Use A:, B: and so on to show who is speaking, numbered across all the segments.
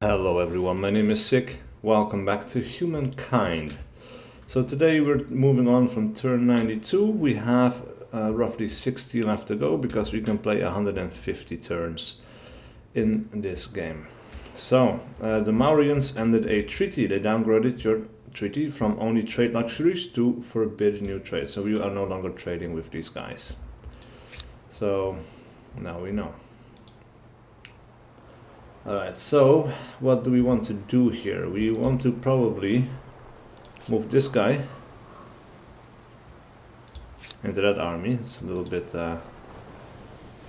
A: Hello everyone, my name is SiC. Welcome back to Humankind. So today we're moving on from turn 92. We have roughly 60 left to go because we can play 150 turns in this game. So the Mauryaans ended a treaty. They downgraded your treaty from only trade luxuries to forbid new trade. So we are no longer trading with these guys. So now we know. Alright, so what do we want to do here? We want to probably move this guy into that army. It's a little bit...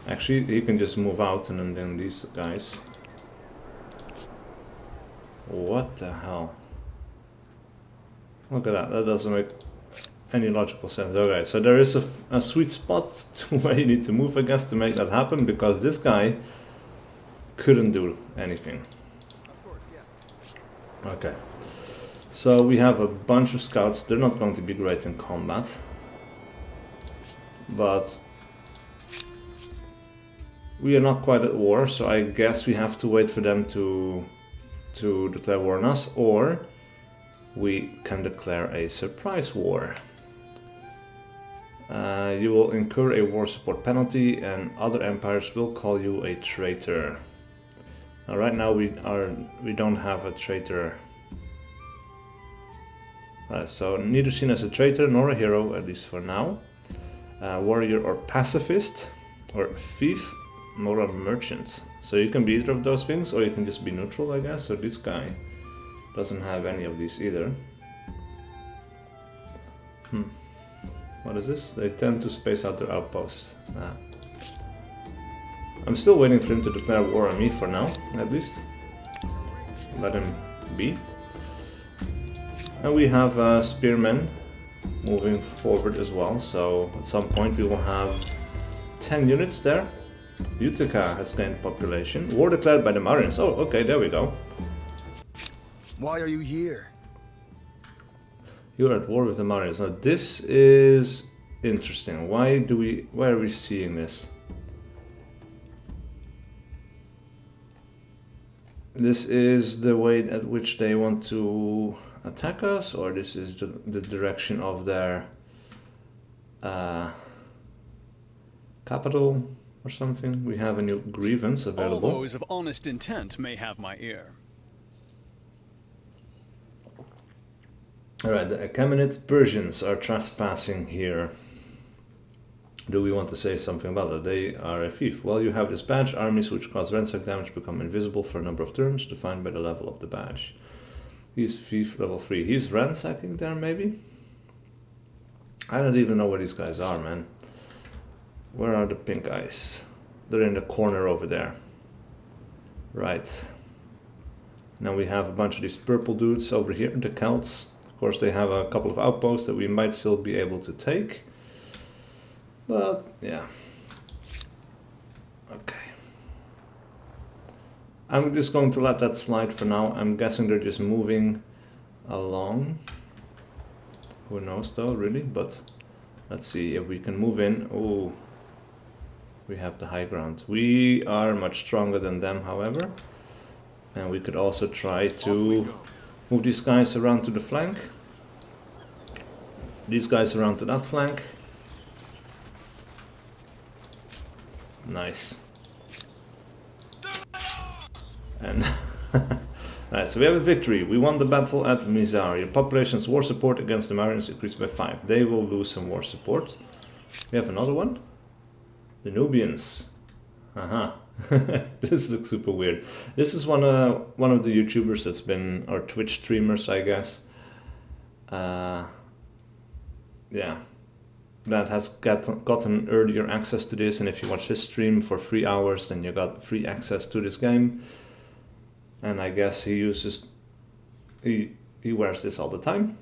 A: Actually, he can just move out and then these guys... What the hell? Look at that, that doesn't make any logical sense. Okay, so there is a sweet spot to where you need to move, I guess, to make that happen, because this guy couldn't do anything.
B: Of course, yeah.
A: Okay. So we have a bunch of scouts. They're not going to be great in combat. But we are not quite at war, so I guess we have to wait for them to declare war on us, or we can declare a surprise war. You will incur a war support penalty and other empires will call you a traitor. Now, right now we don't have a traitor. So neither seen as a traitor nor a hero, at least for now. Warrior or pacifist, or thief, nor a merchant. So you can be either of those things, or you can just be neutral, I guess. So this guy doesn't have any of these either. What is this? They tend to space out their outposts. I'm still waiting for him to declare war on me for now, at least. Let him be. And we have spearmen moving forward as well, so at some point we will have 10 units there. Utica has gained population. War declared by the Mauryaans. Oh, okay, there we go.
B: Why are you here?
A: You're at war with the Mauryaans. Now this is interesting. Why are we seeing this? This is the way at which they want to attack us, or this is the direction of their capital or something. We have a new grievance available.
C: All those of honest intent may have my ear.
A: Alright, the Achaemenid Persians are trespassing here. Do we want to say something about it? They are a thief. Well, you have this badge. Armies which cause ransack damage become invisible for a number of turns, defined by the level of the badge. He's thief level 3. He's ransacking there, maybe? I don't even know where these guys are, man. Where are the pink guys? They're in the corner over there. Right. Now we have a bunch of these purple dudes over here, the Celts. Of course, they have a couple of outposts that we might still be able to take. But, yeah. Okay. I'm just going to let that slide for now. I'm guessing they're just moving along. Who knows though, really? But let's see if we can move in. Oh, we have the high ground. We are much stronger than them, however. And we could also try to move these guys around to the flank. These guys around to that flank. Nice. And alright, so we have a victory. We won the battle at Mizar. Your population's war support against the Mauryaans increased by 5. They will lose some war support. We have another one. The Nubians. Aha. This looks super weird. This is one of the YouTubers that's been, or Twitch streamers, I guess. Yeah. That has gotten earlier access to this, and if you watch his stream for 3 hours, then you got free access to this game. And I guess he wears this all the time,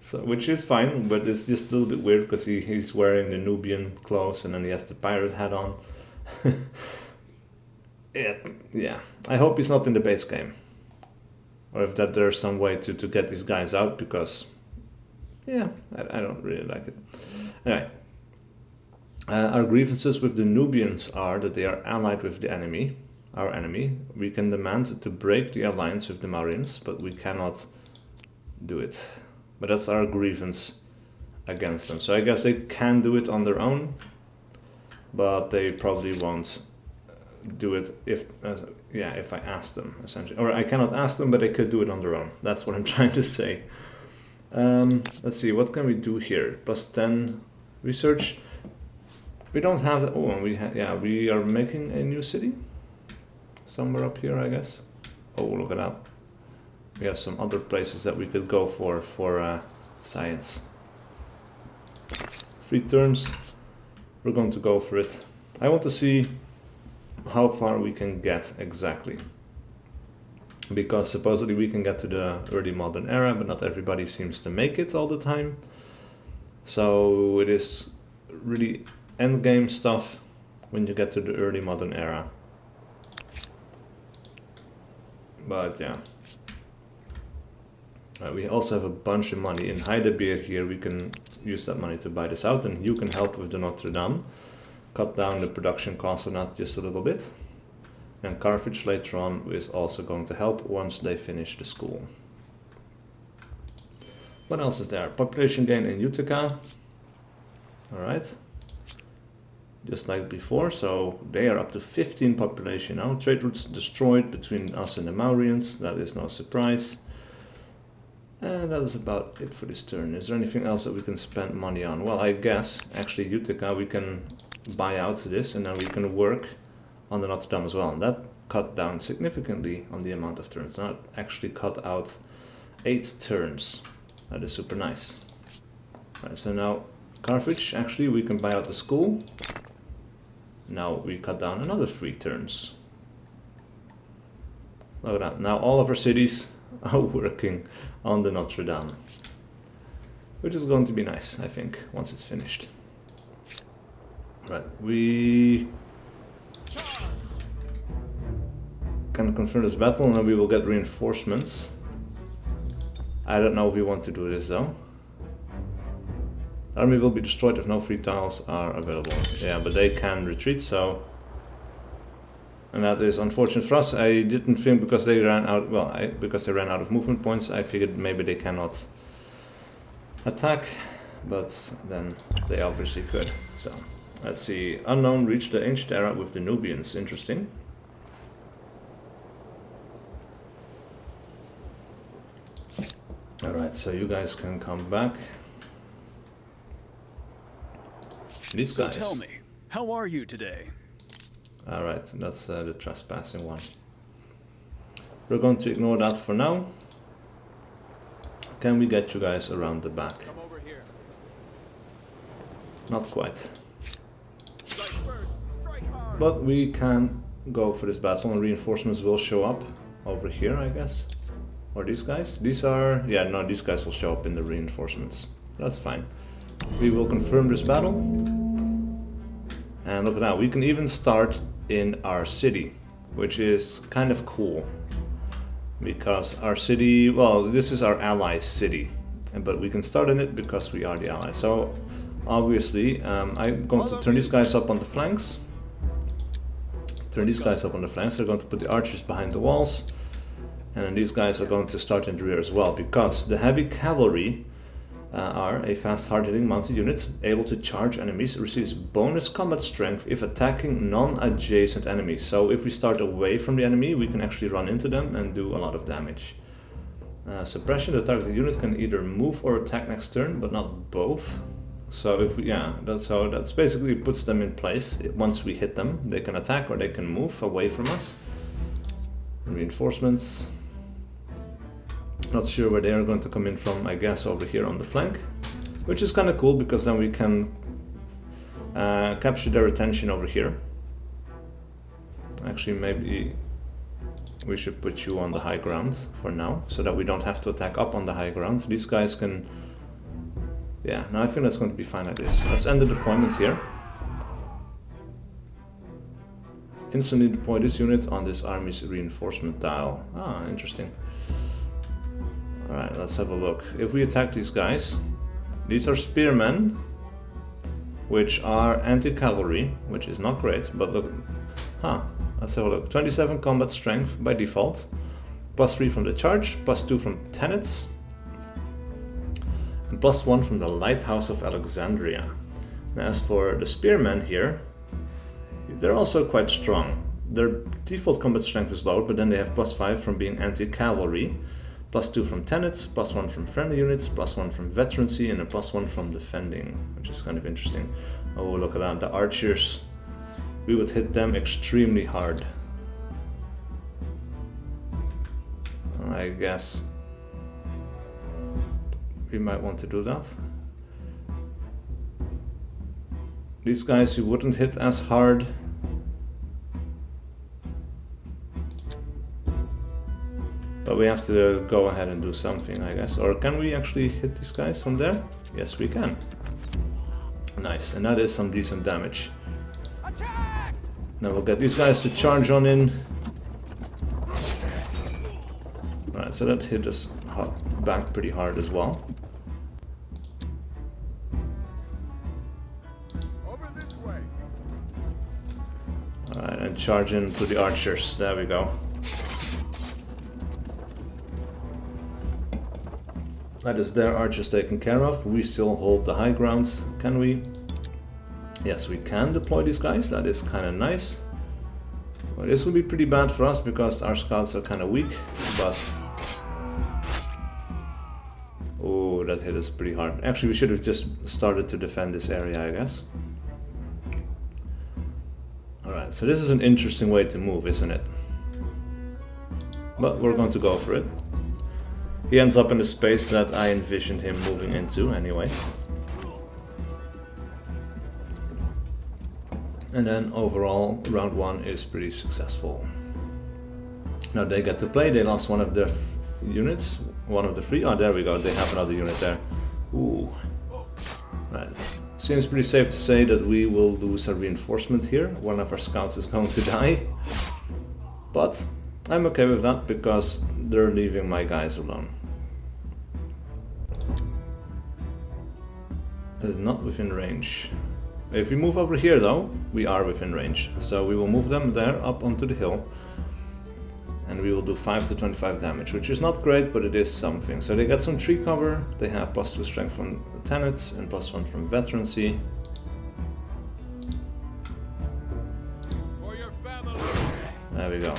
A: so which is fine, but it's just a little bit weird because he's wearing the Nubian clothes and then he has the pirate hat on. Yeah, I hope he's not in the base game, or if that there's some way to get these guys out, because yeah, I don't really like it. Anyway, our grievances with the Nubians are that they are allied with the enemy. our enemy. We can demand to break the alliance with the Maurians, but we cannot do it. But that's our grievance against them. So I guess they can do it on their own, but they probably won't do it if I ask them, essentially. Or I cannot ask them, but they could do it on their own. That's what I'm trying to say. Let's see, what can we do here? Plus 10 research. We don't have that. Oh, we are making a new city somewhere up here, I guess. Oh, look at that. We have some other places that we could go for science. 3 turns. We're going to go for it. I want to see how far we can get exactly. Because supposedly we can get to the early modern era, but not everybody seems to make it all the time. So it is really endgame stuff when you get to the early modern era. But yeah. We also have a bunch of money. In Heidebeer here we can use that money to buy this out, and you can help with the Notre Dame. Cut down the production cost on that just a little bit. And Carthage later on is also going to help once they finish the school. What else is there? Population gain in Utica. Alright. Just like before, so they are up to 15 population now. Trade routes destroyed between us and the Maurians. That is no surprise. And that is about it for this turn. Is there anything else that we can spend money on? Well, I guess actually Utica we can buy out this, and then we can work on the Notre Dame as well. And that cut down significantly on the amount of turns. That actually cut out 8 turns. That is super nice. Alright, so now Carthage, actually we can buy out the school. Now we cut down another 3 turns. Look at that. Now all of our cities are working on the Notre Dame. Which is going to be nice, I think, once it's finished. Right, we can confirm this battle and then we will get reinforcements. I don't know if we want to do this though. Army will be destroyed if no free tiles are available. Yeah, but they can retreat, so... And that is unfortunate for us. I didn't think because they ran out... Well, because they ran out of movement points, I figured maybe they cannot attack. But then they obviously could, so... Let's see. Unknown reached the ancient era with the Nubians. Interesting. Alright, so you guys can come back. These guys.
C: So tell me, how are you today?
A: Alright, that's the trespassing one. We're going to ignore that for now. Can we get you guys around the back?
C: Come over here.
A: Not quite. But we can go for this battle and reinforcements will show up over here, I guess. Or these guys? These are... Yeah, no, these guys will show up in the reinforcements. That's fine. We will confirm this battle. And look at that, we can even start in our city, which is kind of cool. Because our city... Well, this is our allies' city. But we can start in it because we are the allies. So, obviously, I'm going to turn these guys up on the flanks. They're going to put the archers behind the walls. And then these guys are going to start in the rear as well, because the heavy cavalry are a fast, hard-hitting mounted unit, able to charge enemies, receives bonus combat strength if attacking non-adjacent enemies. So if we start away from the enemy, we can actually run into them and do a lot of damage. Suppression, the targeted unit can either move or attack next turn, but not both. So if we, that's basically puts them in place. Once we hit them, they can attack or they can move away from us. Reinforcements. Not sure where they are going to come in from, I guess over here on the flank. Which is kind of cool, because then we can capture their attention over here. Actually, maybe we should put you on the high ground for now, so that we don't have to attack up on the high ground. These guys can... Yeah, no, I think that's going to be fine like this. Let's end the deployment here. Instantly deploy this unit on this army's reinforcement tile. Ah, interesting. Alright, let's have a look. If we attack these guys, these are spearmen, which are anti-cavalry, which is not great, but look... Huh, Let's have a look. 27 combat strength by default. +3 from the charge, +2 from tenets, and +1 from the Lighthouse of Alexandria. Now, as for the spearmen here, they're also quite strong. Their default combat strength is low, but then they have +5 from being anti-cavalry, +2 from tenets, +1 from friendly units, +1 from veterancy, and a +1 from defending, which is kind of interesting. Oh, look at that, the archers. We would hit them extremely hard. I guess we might want to do that. These guys we wouldn't hit as hard. But we have to go ahead and do something, I guess. Or can we actually hit these guys from there? Yes, we can. Nice, and that is some decent damage.
C: Attack!
A: Now we'll get these guys to charge on in. Alright, so that hit us back pretty hard as well.
B: Over this way.
A: Alright, and charge into the archers. There we go. That is their archers taken care of. We still hold the high ground. Can we? Yes, we can deploy these guys. That is kind of nice. Well, this will be pretty bad for us because our scouts are kind of weak, but... Oh, that hit us pretty hard. Actually, we should have just started to defend this area, I guess. Alright, so this is an interesting way to move, isn't it? But we're going to go for it. He ends up in the space that I envisioned him moving into anyway. And then overall, round 1 is pretty successful. Now they get to play. They lost one of their units, one of the 3. Oh, there we go. They have another unit there. Ooh. Right. Seems pretty safe to say that we will lose a reinforcement here. One of our scouts is going to die. But I'm okay with that because they're leaving my guys alone. It is not within range. If we move over here though, we are within range. So we will move them there up onto the hill. And we will do 5 to 25 damage, which is not great, but it is something. So they get some tree cover, they have +2 strength from tenets and +1 from veterancy.
C: For your family.
A: There we go.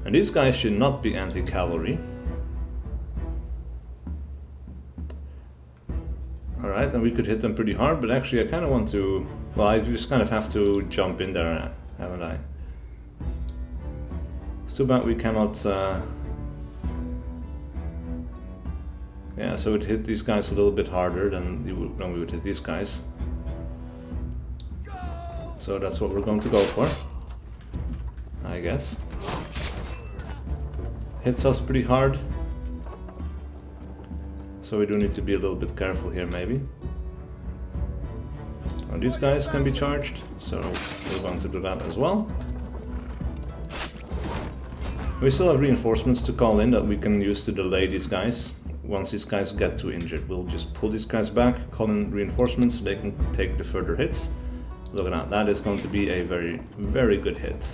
A: And these guys should not be anti-cavalry. Alright, and we could hit them pretty hard, but actually I kind of want to... Well, I just kind of have to jump in there, haven't I? It's too bad we cannot... Yeah, so it hit these guys a little bit harder than we would hit these guys. So that's what we're going to go for, I guess. Hits us pretty hard. So we do need to be a little bit careful here, maybe. Well, these guys can be charged, so we're going to do that as well. We still have reinforcements to call in that we can use to delay these guys. Once these guys get too injured, we'll just pull these guys back, call in reinforcements so they can take the further hits. Look at that, that is going to be a very, very good hit.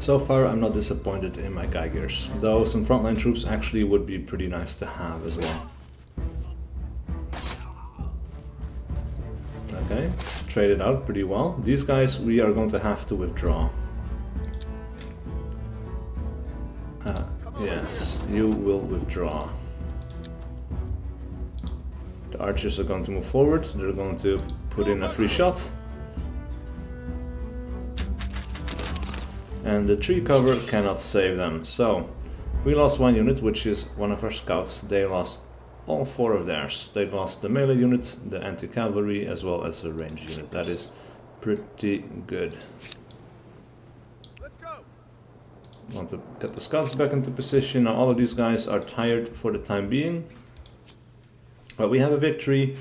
A: So far, I'm not disappointed in my Geigers, though some frontline troops actually would be pretty nice to have as well. Okay, traded out pretty well. These guys we are going to have to withdraw. Yes, you will withdraw. The archers are going to move forward, they're going to put in a free shot. And the tree cover cannot save them. So we lost 1 unit, which is one of our scouts. They lost all 4 of theirs. They lost the melee unit, the anti-cavalry, as well as the ranged unit. That is pretty good.
B: Let's go.
A: Want to get the scouts back into position. Now all of these guys are tired for the time being. But we have a victory,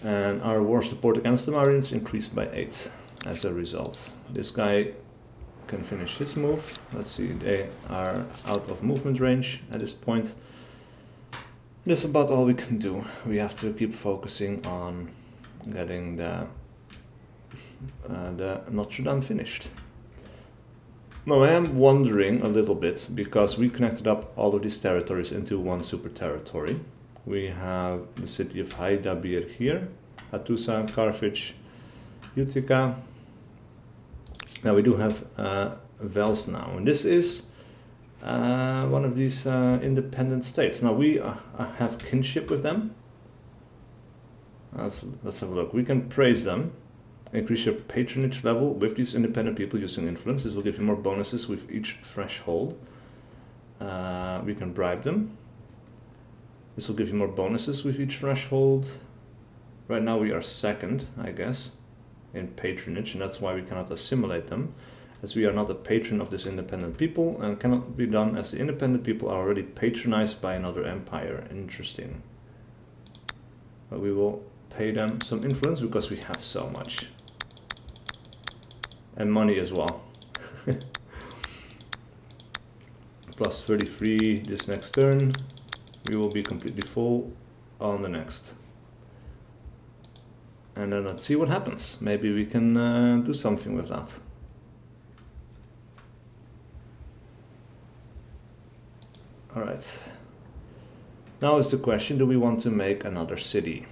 A: and our war support against the Marians increased by 8 as a result. This guy can finish his move. Let's see, they are out of movement range at this point. That's about all we can do. We have to keep focusing on getting the Notre Dame finished. Now I am wondering a little bit, because we connected up all of these territories into one super territory. We have the city of Haidabir here, Hattusa, Carthage, Utica. Now we do have Vels now, and this is one of these independent states. Now we have kinship with them. Let's have a look. We can praise them. Increase your patronage level with these independent people using influence. This will give you more bonuses with each threshold. We can bribe them. This will give you more bonuses with each threshold. Right now we are second, I guess, in patronage, and that's why we cannot assimilate them, as we are not a patron of this independent people, and cannot be done as the independent people are already patronized by another empire. Interesting. But we will pay them some influence because we have so much. And money as well. Plus 33 this next turn. We will be completely full on the next. And then let's see what happens. Maybe we can do something with that. Alright. Now is the question, do we want to make another city?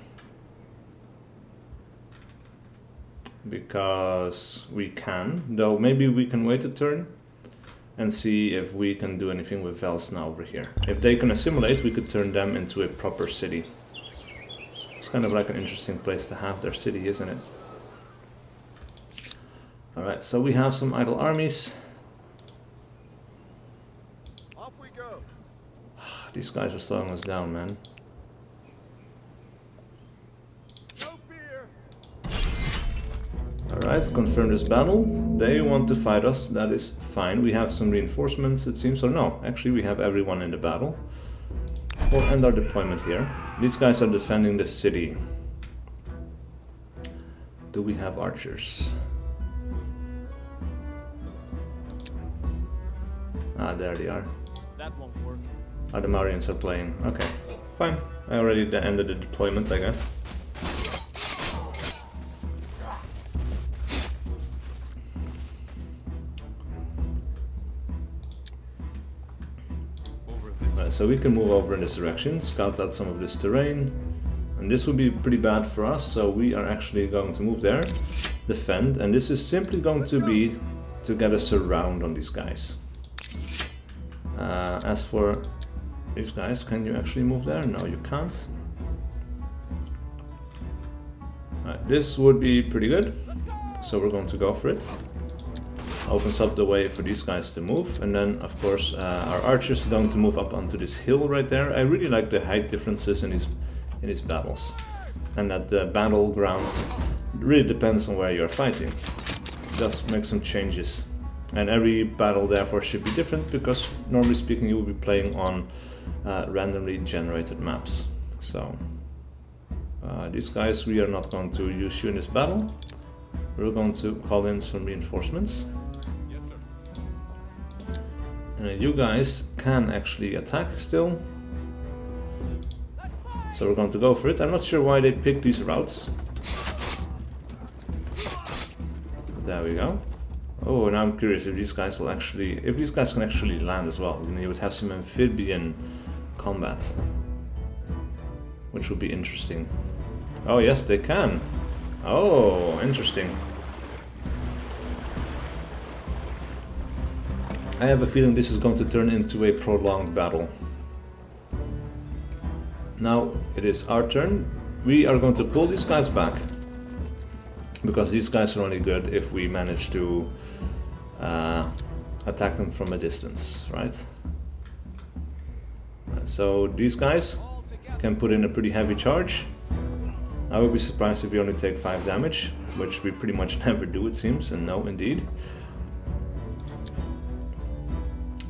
A: Because we can, though maybe we can wait a turn and see if we can do anything with Vels now over here. If they can assimilate, we could turn them into a proper city. It's kind of like an interesting place to have their city, isn't it? Alright, so we have some idle armies.
B: Off we go.
A: These guys are slowing us down, man.
B: No fear.
A: Alright, confirm this battle. They want to fight us, that is fine. We have some reinforcements, it seems, or no, actually we have everyone in the battle. We'll end our deployment here. These guys are defending the city. Do we have archers? Ah, there they are.
C: That won't work.
A: Ah, the Marians are playing. Okay, fine. I already ended the deployment, I guess. So we can move over in this direction, scout out some of this terrain, and this would be pretty bad for us, so we are actually going to move there, defend, and this is simply going to be to get a surround on these guys. As for these guys, can you actually move there? No, you can't. Alright, this would be pretty good, so we're going to go for it. Opens up the way for these guys to move, and then of course our archers are going to move up onto this hill right there. I really like the height differences in these battles, and that the battlegrounds really depends on where you're fighting. It does make some changes, and every battle therefore should be different, because normally speaking you will be playing on randomly generated maps. So these guys, we are not going to use you in this battle. We're going to call in some reinforcements. And you guys can actually attack still. So we're going to go for it. I'm not sure why they picked these routes. There we go. Oh, and I'm curious if these guys will actually... If these guys can actually land as well, then you would have some amphibian combat. Which would be interesting. Oh yes, they can. Oh, interesting. I have a feeling this is going to turn into a prolonged battle. Now it is our turn. We are going to pull these guys back, because these guys are only good if we manage to attack them from a distance, right? So these guys can put in a pretty heavy charge. I would be surprised if we only take 5 damage, which we pretty much never do, it seems, and no, indeed.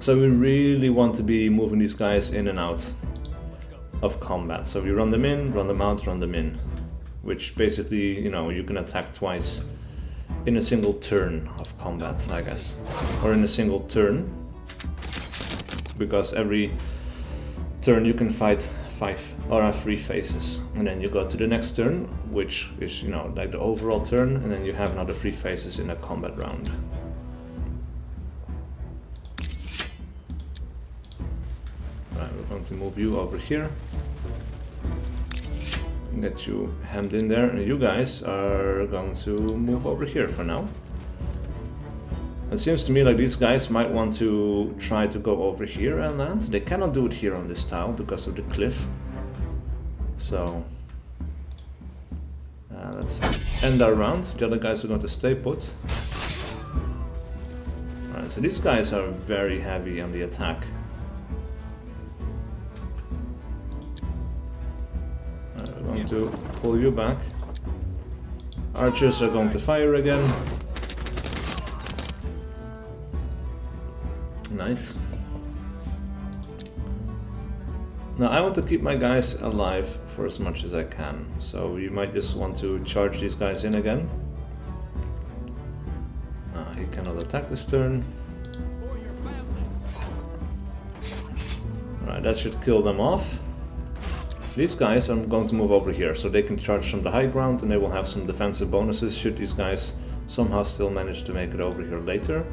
A: So we really want to be moving these guys in and out of combat. So we run them in, run them out, run them in. Which basically, you know, you can attack twice in a single turn of combat, I guess. Or in a single turn. Because every turn you can fight 5 or 3 phases, and then you go to the next turn, which is, you know, like the overall turn, and then you have another 3 phases in a combat round. Right, we're going to move you over here. Get you hemmed in there, and you guys are going to move over here for now. It seems to me like these guys might want to try to go over here and land. They cannot do it here on this tile because of the cliff. So let's end our round. The other guys are going to stay put. Alright, so these guys are very heavy on the attack. We're going to pull you back. Archers are going to fire again. Nice. Now I want to keep my guys alive for as much as I can, so you might just want to charge these guys in again. He cannot attack this turn.
C: For your family.
A: Alright, that should kill them off. These guys I'm going to move over here, so they can charge from the high ground and they will have some defensive bonuses should these guys somehow still manage to make it over here later.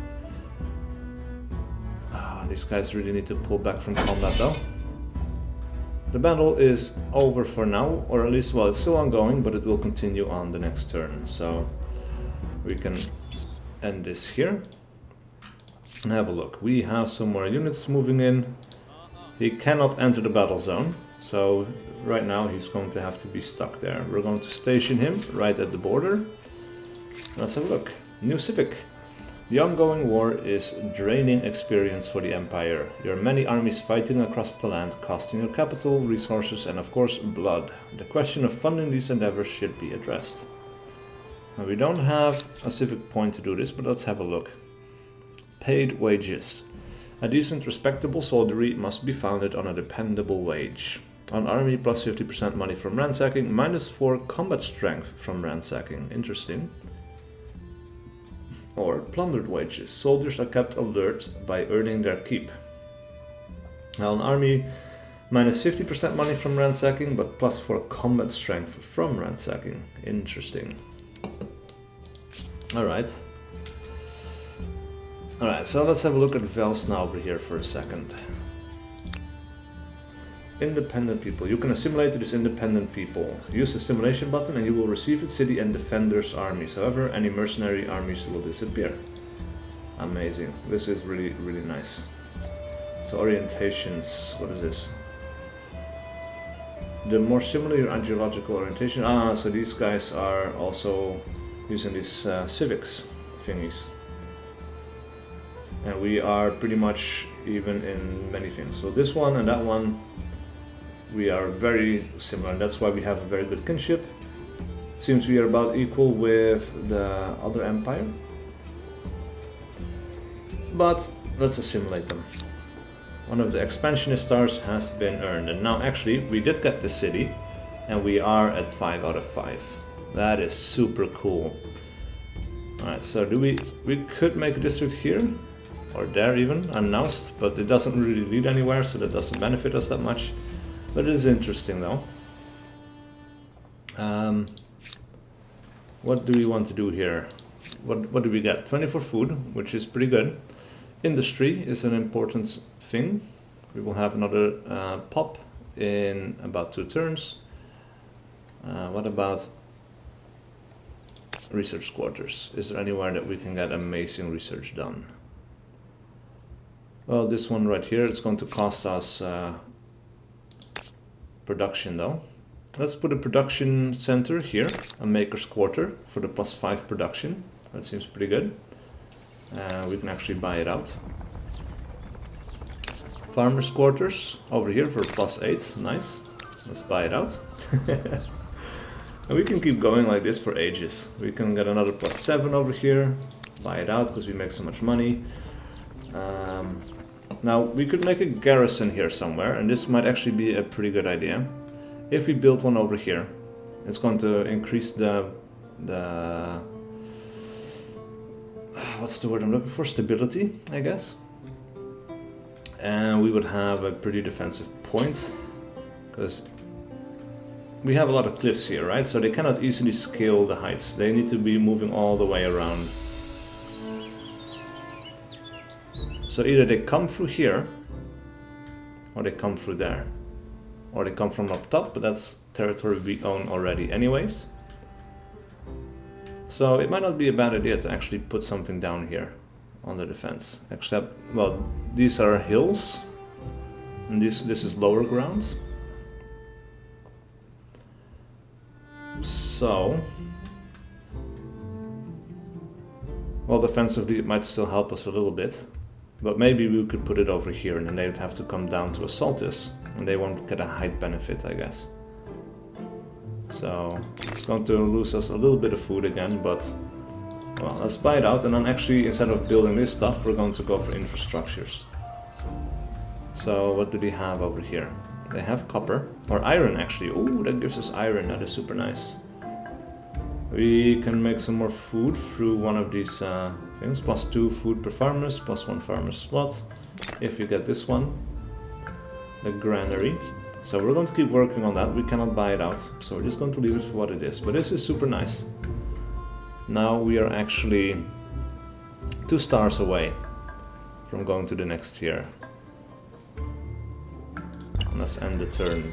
A: These guys really need to pull back from combat though. The battle is over for now, or at least, well, it's still ongoing, but it will continue on the next turn. So we can end this here and have a look. We have some more units moving in. He cannot enter the battle zone, so right now he's going to have to be stuck there. We're going to station him right at the border. Let's have a look. New civic. The ongoing war is draining experience for the Empire. There are many armies fighting across the land, costing your capital, resources, and of course blood. The question of funding these endeavors should be addressed. Now, we don't have a civic point to do this, but let's have a look. Paid wages. A decent, respectable soldiery must be founded on a dependable wage. On army, plus 50% money from ransacking, minus 4 combat strength from ransacking. Interesting. Or plundered wages. Soldiers are kept alert by earning their keep. Now an army, minus 50% money from ransacking, but plus 4 combat strength from ransacking. Interesting. Alright. Alright, so let's have a look at Velsna over here for a second. Independent people. You can assimilate to these independent people. Use the assimilation button and you will receive a city and defenders armies. However, any mercenary armies will disappear. Amazing. This is really, really nice. So orientations, what is this? The more similar your ideological orientation. So these guys are also using these civics thingies. And we are pretty much even in many things. So this one and that one, we are very similar, and that's why we have a very good kinship. It seems we are about equal with the other empire. But let's assimilate them. One of the expansionist stars has been earned, and now actually we did get the city, and we are at 5 out of 5. That is super cool. Alright, so we could make a district here, or there even, announced, but it doesn't really lead anywhere, so that doesn't benefit us that much. But it is interesting though. What do we want to do here? What do we get? 24 food, which is pretty good. Industry is an important thing. We will have another pop in about 2 turns. What about research quarters? Is there anywhere that we can get amazing research done? Well, this one right here, it's going to cost us production though. Let's put a production center here, a maker's quarter for the +5 production. That seems pretty good. We can actually buy it out. Farmer's quarters over here for +8, nice. Let's buy it out. And we can keep going like this for ages. We can get another +7 over here, buy it out because we make so much money. Now we could make a garrison here somewhere, and this might actually be a pretty good idea. If we build one over here, it's going to increase the what's the word I'm looking for? Stability, I guess. and we would have a pretty defensive point, because we have a lot of cliffs here, right? So they cannot easily scale the heights. They need to be moving all the way around. So either they come through here, or they come through there. Or they come from up top, but that's territory we own already anyways. So it might not be a bad idea to actually put something down here on the defense. Except, well, these are hills, and this is lower ground. So, well, defensively it might still help us a little bit, but maybe we could put it over here, and then they would have to come down to assault us, and they won't get a height benefit, I guess. So it's going to lose us a little bit of food again, but well, let's buy it out, and then actually instead of building this stuff, we're going to go for infrastructures. So what do they have over here? They have copper, or iron actually. Ooh, that gives us iron, that is super nice. We can make some more food through one of these things. +2 food per farmers, +1 farmer slot. If you get this one, the granary. So we're going to keep working on that. We cannot buy it out, so we're just going to leave it for what it is. But this is super nice. Now we are actually 2 stars away from going to the next tier. And let's end the turn.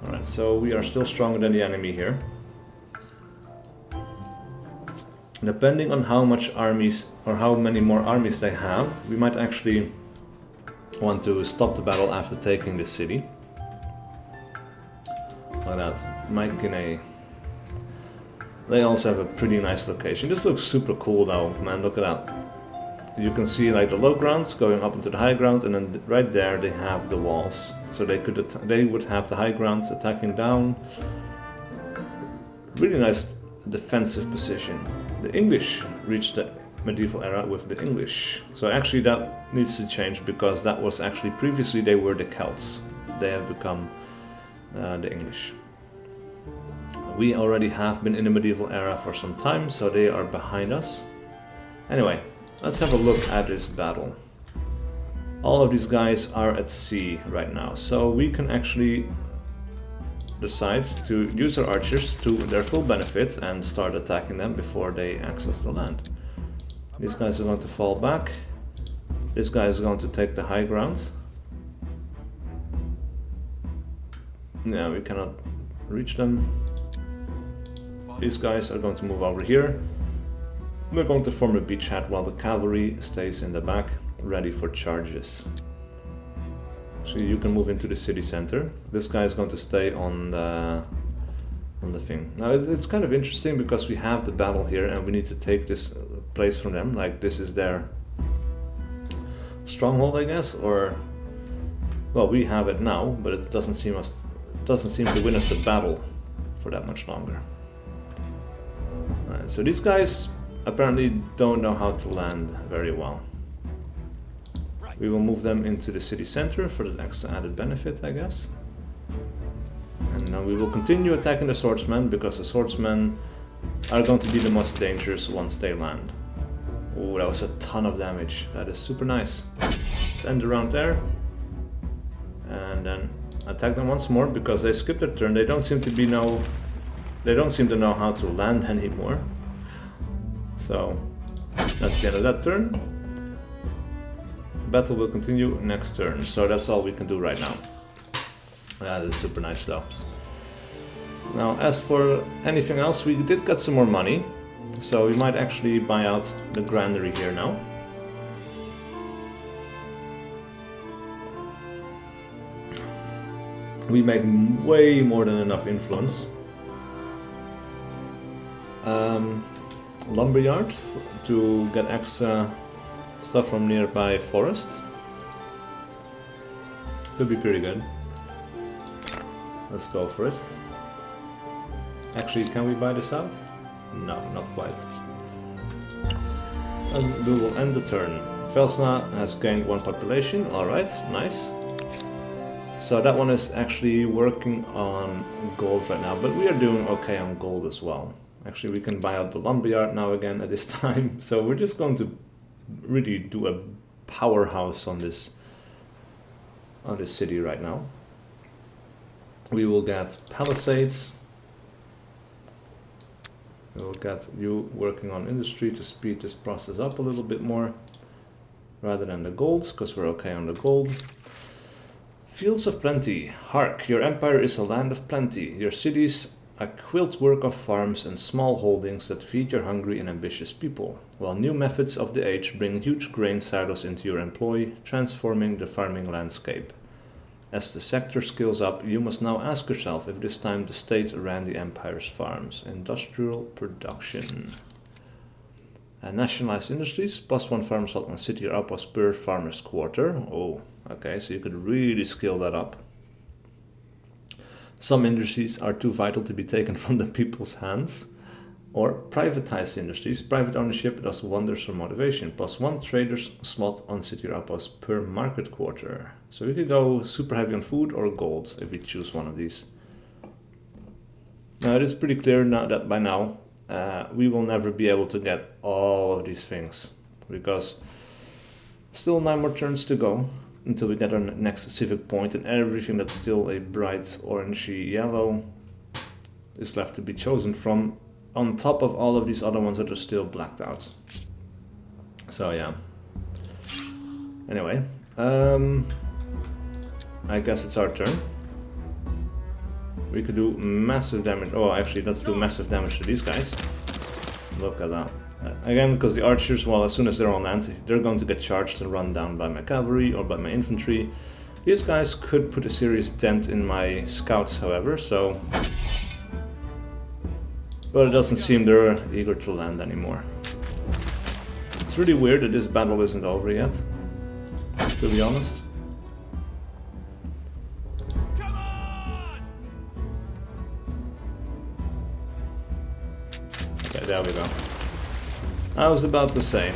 A: Alright, so we are still stronger than the enemy here. Depending on how much armies, or how many more armies they have, we might actually want to stop the battle after taking this city. Like that. Mycenae. They also have a pretty nice location. This looks super cool though, man, look at that. You can see like the low grounds going up into the high ground, and then right there they have the walls. So they would have the high grounds attacking down. Really nice defensive position. The English reached the medieval era with the English. So actually that needs to change, because that was actually previously they were the Celts. They have become the English. We already have been in the medieval era for some time, so they are behind us. Anyway, let's have a look at this battle. All of these guys are at sea right now, so we can actually decide to use our archers to their full benefit and start attacking them before they access the land. These guys are going to fall back. This guy is going to take the high ground. Yeah, we cannot reach them. These guys are going to move over here. They're going to form a beachhead while the cavalry stays in the back, ready for charges. So you can move into the city center. This guy is going to stay on the thing. Now it's kind of interesting, because we have the battle here and we need to take this place from them. Like, this is their stronghold, I guess, or well, we have it now, but it doesn't seem to win us the battle for that much longer. Alright, so these guys apparently don't know how to land very well. We will move them into the city center for the extra added benefit, I guess. And now we will continue attacking the swordsmen, because the swordsmen are going to be the most dangerous once they land. Oh, that was a ton of damage. That is super nice. Let's end the round there. And then attack them once more, because they skipped their turn. They don't seem to know how to land anymore. So that's the end of that turn. Battle will continue next turn, so that's all we can do right now. That is super nice though. Now, as for anything else, we did get some more money, so we might actually buy out the granary here now. We make way more than enough influence. Lumberyard to get extra stuff from nearby forest. Could be pretty good. Let's go for it. Actually, can we buy this out? No, not quite. And we will end the turn. Velsna has gained 1 population. Alright, nice. So that one is actually working on gold right now, but we are doing okay on gold as well. Actually, we can buy out the lumberyard now again at this time. So we're just going to really do a powerhouse on this city right now. We will get palisades. We will get you working on industry to speed this process up a little bit more, rather than the gold, because we're okay on the gold. Fields of plenty. Hark, your empire is a land of plenty. Your cities a quiltwork of farms and small holdings that feed your hungry and ambitious people, while new methods of the age bring huge grain silos into your employ, transforming the farming landscape. As the sector scales up, you must now ask yourself if this time the state ran the empire's farms. Industrial production. Nationalized industries, +1 farm salt and city or outpost per farmer's quarter. Oh, okay, so you could really scale that up. Some industries are too vital to be taken from the people's hands. Or privatized industries, private ownership does wonders for motivation. +1 trader's slot on city or outpost per market quarter. So we could go super heavy on food or gold if we choose one of these. Now it is pretty clear now that by now we will never be able to get all of these things, because still 9 more turns to go until we get our next civic point, and everything that's still a bright orangey yellow is left to be chosen from, on top of all of these other ones that are still blacked out. So yeah. Anyway, I guess it's our turn. We could do massive damage. Oh, actually, let's do massive damage to these guys. Look at that. Again, because the archers, well, as soon as they're on land, they're going to get charged and run down by my cavalry or by my infantry. These guys could put a serious dent in my scouts, however, so... But it doesn't seem they're eager to land anymore. It's really weird that this battle isn't over yet, to be honest.
C: Come on!
A: Okay, there we go. I was about to say.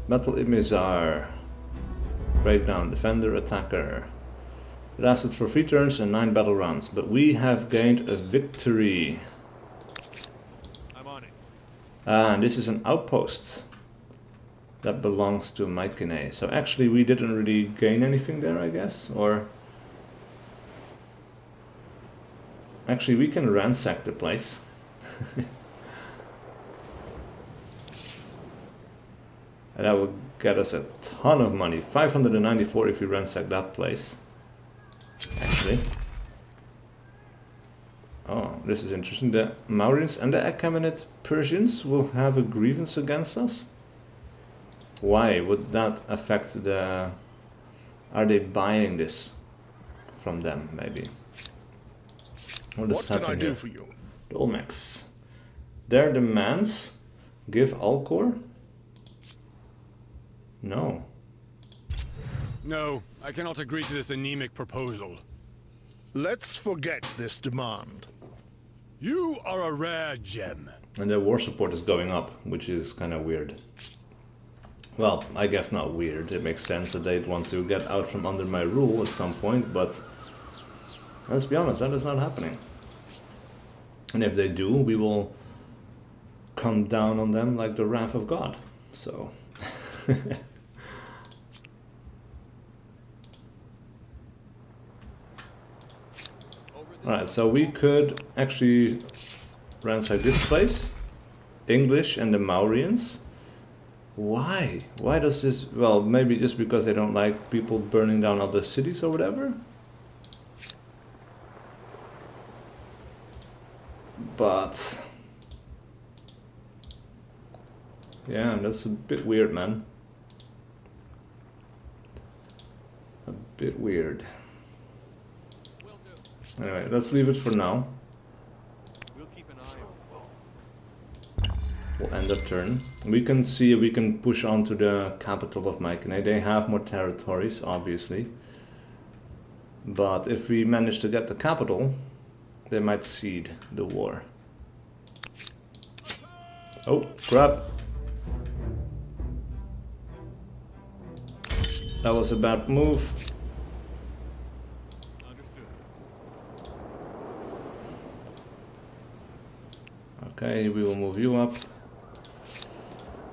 A: Battle Emissar. Breakdown, defender, attacker. It lasted for 3 turns and 9 battle rounds, but we have gained a victory.
C: I'm on it.
A: And this is an outpost that belongs to Humankind. So actually we didn't really gain anything there, I guess, or... Actually we can ransack the place. And that will get us a ton of money. 594 if we ransack that place. Actually. Oh, this is interesting. The Mauryaans and the Achaemenid Persians will have a grievance against us? Why would that affect the... Are they buying this from them, maybe?
D: What can I do for you?
A: The Olmecs. Their demands give Alcor? No.
E: No, I cannot agree to this anemic proposal.
D: Let's forget this demand.
E: You are a rare gem.
A: And their war support is going up, which is kind of weird. Well, I guess not weird. It makes sense that they'd want to get out from under my rule at some point, but let's be honest, that is not happening. And if they do, we will come down on them like the wrath of God. So... Alright, so we could actually ransack this place. English and the Mauryaans. Why? Why does this... Well, maybe just because they don't like people burning down other cities or whatever? But... Yeah, that's a bit weird, man. A bit weird.
C: Will do.
A: Anyway, let's leave it for now.
C: We'll keep an eye on.
A: We'll end the turn. We can see if we can push on to the capital of Humankind. They have more territories, obviously. But if we manage to get the capital, they might cede the war. Oh, crap. That was a bad move.
C: Understood.
A: Okay, we will move you up,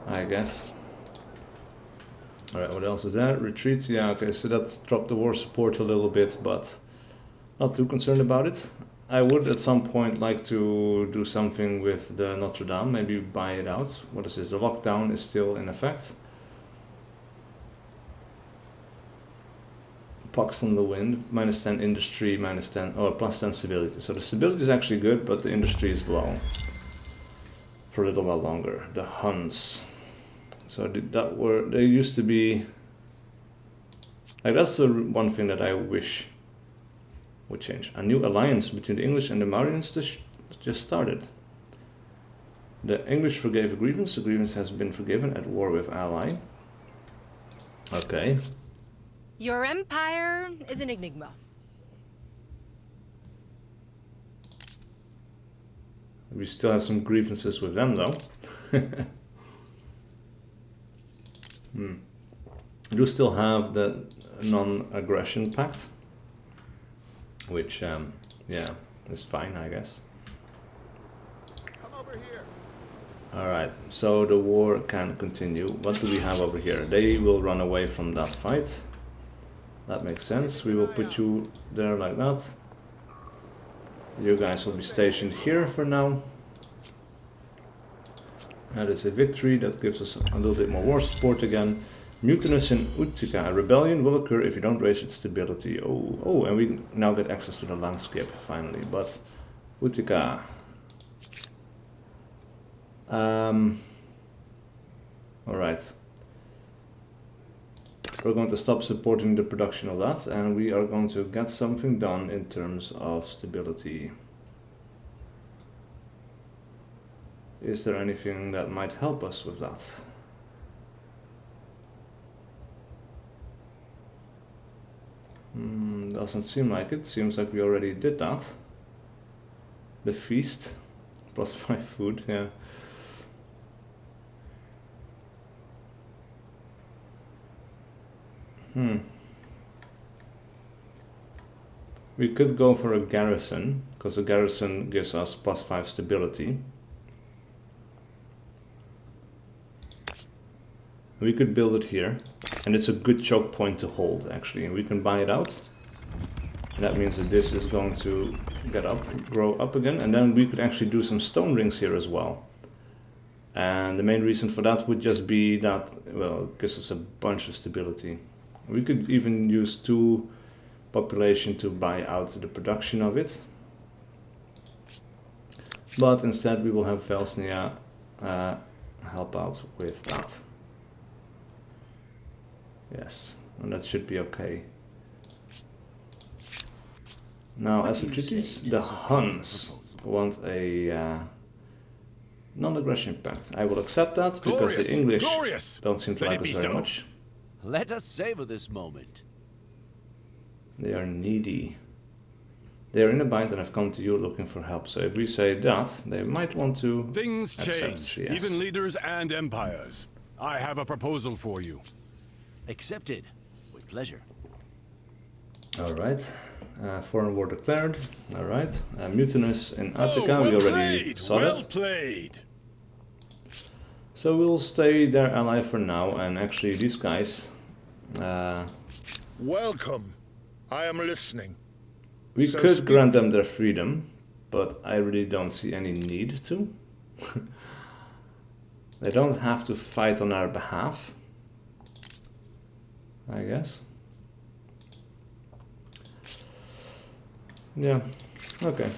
A: I guess. Alright, what else is there? Retreats, yeah, okay, so that dropped the war support a little bit, but not too concerned about it. I would at some point like to do something with the Notre Dame, maybe buy it out. What is this? The lockdown is still in effect. Pox on the wind, -10 industry, -10, oh, +10 stability. So the stability is actually good, but the industry is low for a little while longer. The Huns. So they used to be, like, that's the one thing that I wish would change. A new alliance between the English and the Mauryans just started. The English forgave a grievance. The grievance has been forgiven at war with ally. Okay.
F: Your empire is an enigma.
A: We still have some grievances with them, though. We do still have the non-aggression pact, which, yeah, is fine, I guess.
B: Come over here.
A: Alright, so the war can continue. What do we have over here? They will run away from that fight. That makes sense. We will put you there like that. You guys will be stationed here for now. That is a victory. That gives us a little bit more war support again. Mutinous in Utica. A rebellion will occur if you don't raise its stability. Oh, and we now get access to the landscape finally. But Utica. Alright. We're going to stop supporting the production of that, and we are going to get something done in terms of stability. Is there anything that might help us with that? Doesn't seem like it. Seems like we already did that. The feast, +5 food, yeah. We could go for a garrison, because a garrison gives us +5 stability. We could build it here, and it's a good choke point to hold, actually, and we can buy it out. And that means that this is going to grow up again, and then we could actually do some stone rings here as well. And the main reason for that would just be that, well, it gives us a bunch of stability. We could even use 2 population to buy out the production of it. But instead we will have Velsnia help out with that. Yes, and that should be okay. Now, as for treaties, the Huns want a non-aggression pact. I will accept that because the English don't seem to like us very much.
G: Let us savor this moment.
A: They are needy. They are in a bind and have come to you looking for help. So if we say that, they might want to
E: Things
A: accept,
E: change,
A: yes.
E: even leaders and empires. I have a proposal for you.
G: Accepted. With pleasure.
A: Alright. Foreign war declared. Alright. Mutinous in Attica, we already saw
E: well
A: that.
E: played.
A: So we'll stay their ally for now, and actually these guys...
D: Welcome. I am listening.
A: we
D: So
A: could
D: speak.
A: grant them their freedom, but I really don't see any need to. They don't have to fight on our behalf, I guess. Yeah, okay.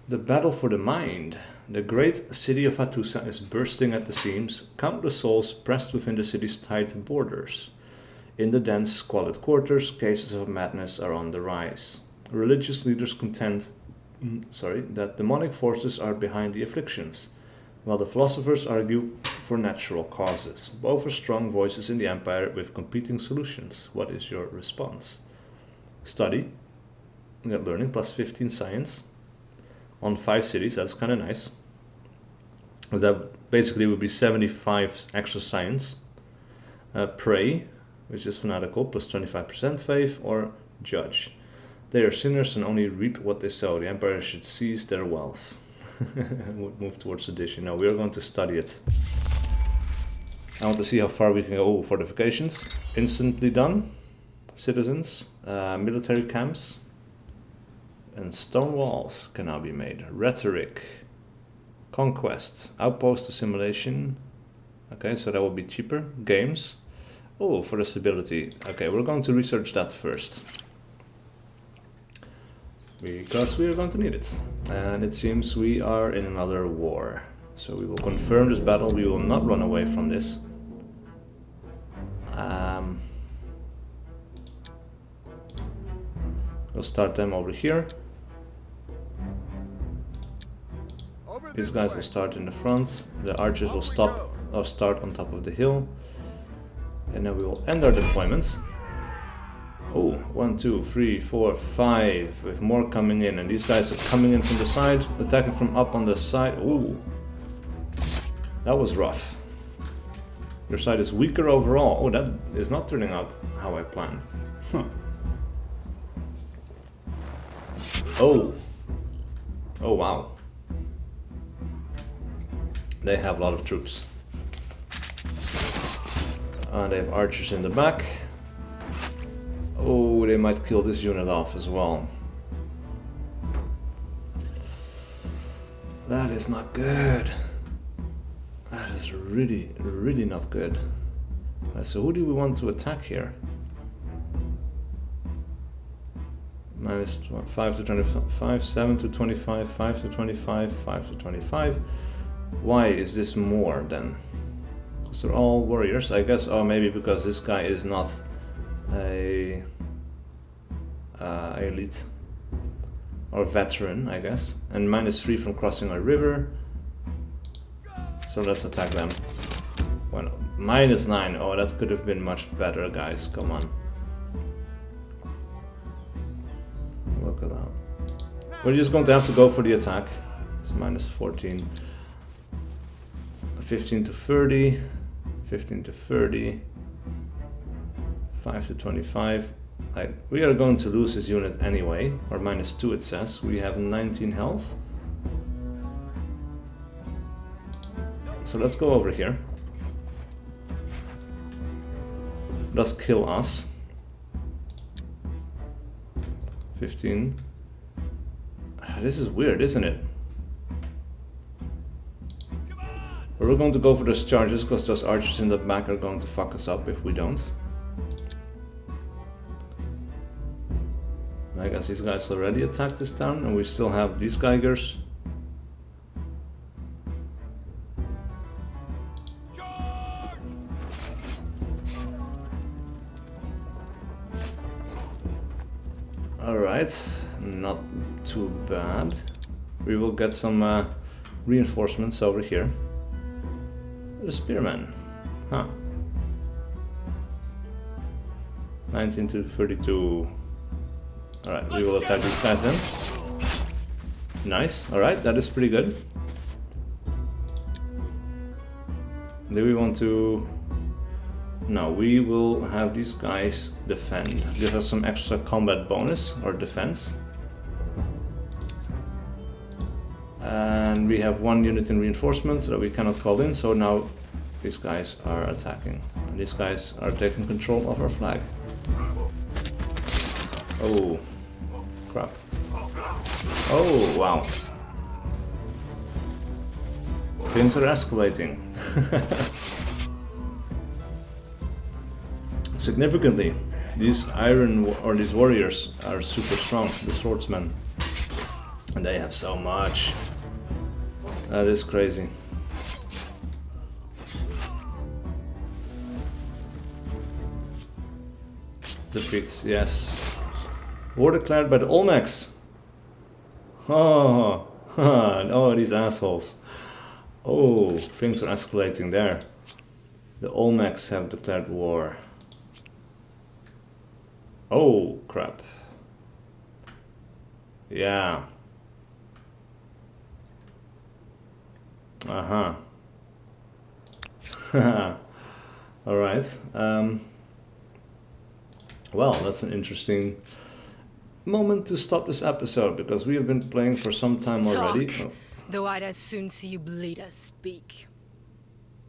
A: The battle for the mind. The great city of Hattusa is bursting at the seams, countless souls pressed within the city's tight borders. In the dense, squalid quarters, cases of madness are on the rise. Religious leaders contend that demonic forces are behind the afflictions, while the philosophers argue for natural causes. Both are strong voices in the empire with competing solutions. What is your response? Study. We got learning +15 science. On 5 cities, that's kind of nice. Because that basically would be 75 extra science. Pray, which is fanatical, +25% faith, or judge. They are sinners and only reap what they sow. The empire should seize their wealth. Move towards addition. No, we are going to study it. I want to see how far we can go. Oh, fortifications. Instantly done. Citizens. Military camps. And stone walls can now be made. Rhetoric. Conquest. Outpost assimilation. Okay, so that will be cheaper. Games. Oh, for the stability. Okay, we're going to research that first. Because we are going to need it. And it seems we are in another war. So we will confirm this battle. We will not run away from this. We'll start them over here.
B: Over
A: These
B: this
A: guys
B: way.
A: will start in the front. The archers will stop or start on top of the hill. And then we will end our deployments. Oh, 1, 2, 3, 4, 5. With more coming in. And these guys are coming in from the side, attacking from up on the side. Ooh. That was rough. Your side is weaker overall. Oh, that is not turning out how I planned. Huh. Oh. Oh, wow. They have a lot of troops. They have archers in the back. Oh, they might kill this unit off as well. That is not good. That is really, really not good. So who do we want to attack here? Minus 5 to 25, 7 to 25, 5 to 25, 5 to 25. Why is this more then? Because they're all warriors, I guess. Oh, maybe because this guy is not a elite or veteran, I guess. And minus 3 from crossing a river. So let's attack them. Well, minus 9. Oh, that could have been much better, guys. Come on. Look at that. We're just going to have to go for the attack. It's minus 14. 15 to 30. 15 to 30. 5 to 25. We are going to lose this unit anyway. Or minus 2 it says. We have 19 health. So let's go over here. Does kill us. 15. This is weird, isn't it? But we're going to go for those charges because those archers in the back are going to fuck us up if we don't. I guess these guys already attacked this town and we still have these Geigers. Alright, not too bad. We will get some reinforcements over here. The spearmen. Huh. 19 to 32. Alright, we will attack these guys then. Nice, alright, that is pretty good. Do we want to... No, we will have these guys defend. Give us some extra combat bonus or defense. And we have 1 unit in reinforcement that we cannot call in, so now these guys are attacking. And these guys are taking control of our flag. Oh, crap. Oh, wow. Things are escalating. Significantly, these these warriors are super strong, the swordsmen. And they have so much. That is crazy. Defeats, yes. War declared by the Olmecs. Oh, oh, these assholes. Oh, things are escalating there. The Olmecs have declared war. Oh, crap. Yeah. Uh-huh. Alright. Well, that's an interesting moment to stop this episode, because we have been playing for some time already. Oh.
F: Though I'd as soon see you bleed as speak.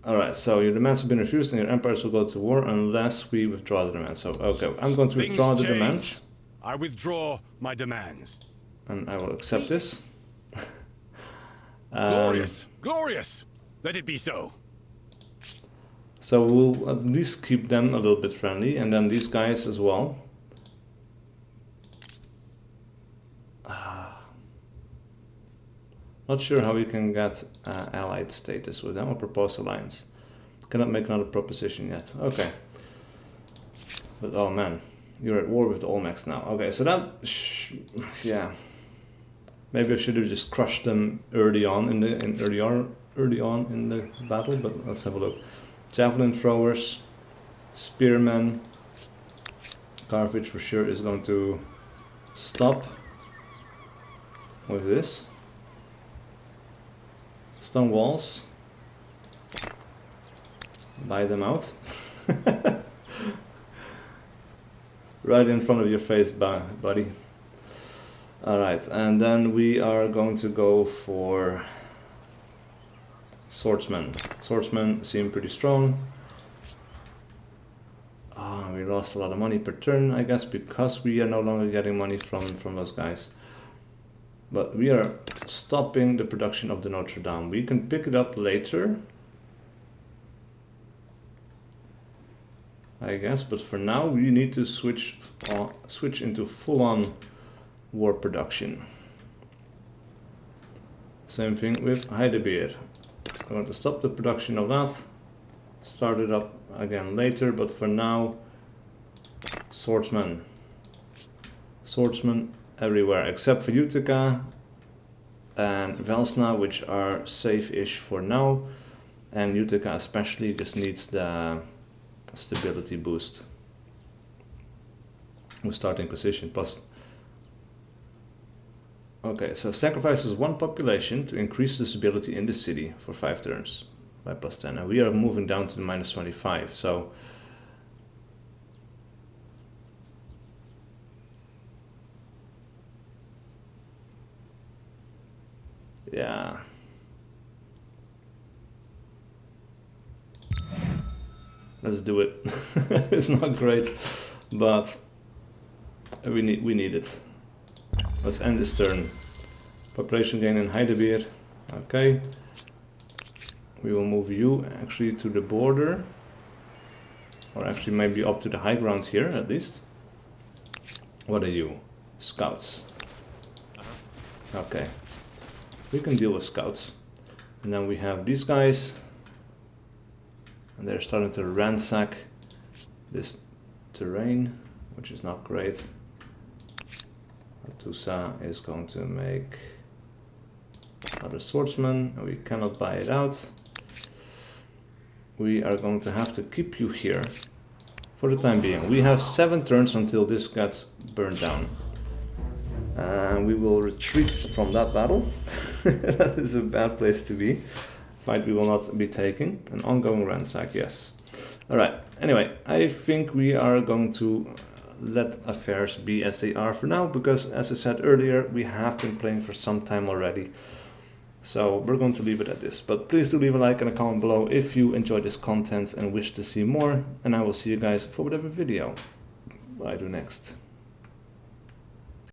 A: Alright, so your demands have been refused and your empires will go to war unless we withdraw the demands. So, okay, I'm going to withdraw the demands.
E: I withdraw my demands.
A: And I will accept this.
E: Glorious! Glorious! Let it be so.
A: So we'll at least keep them a little bit friendly, and then these guys as well. Not sure how we can get allied status with them or propose alliance. Cannot make another proposition yet. Okay. But oh man, you're at war with the Olmecs now. Okay, so that yeah. Maybe I should have just crushed them early on in the battle. But let's have a look. Javelin throwers, spearmen. Carthage for sure is going to stop with this. Stone walls. Buy them out. Right in front of your face, buddy. Alright, and then we are going to go for swordsmen. Swordsmen seem pretty strong. We lost a lot of money per turn, I guess, because we are no longer getting money from those guys. But we are stopping the production of the Notre Dame. We can pick it up later, I guess, but for now we need to switch into full-on war production. Same thing with Heidebeer. I want to stop the production of that, start it up again later, but for now, swordsmen. Swordsmen everywhere, except for Utica and Velsna, which are safe-ish for now, and Utica especially just needs the stability boost with starting position plus. Okay, so sacrifices one population to increase the stability in the city for 5 turns by +10, and we are moving down to the -25, so yeah. Let's do it. It's not great, but we need it. Let's end this turn. Population gain in Heidebeer. Okay. We will move you actually to the border, or actually maybe up to the high ground here at least. What are you? Scouts. Okay. We can deal with scouts. And then we have these guys. And they're starting to ransack this terrain, which is not great. Tusa is going to make another swordsman, and we cannot buy it out. We are going to have to keep you here for the time being. We have 7 turns until this gets burned down. And we will retreat from that battle. That is a bad place to be. Fight we will not be taking. An ongoing ransack, yes. Alright, anyway, I think we are going to let affairs be as they are for now, because as I said earlier, we have been playing for some time already. So we're going to leave it at this. But please do leave a like and a comment below if you enjoy this content and wish to see more. And I will see you guys for whatever video I do next.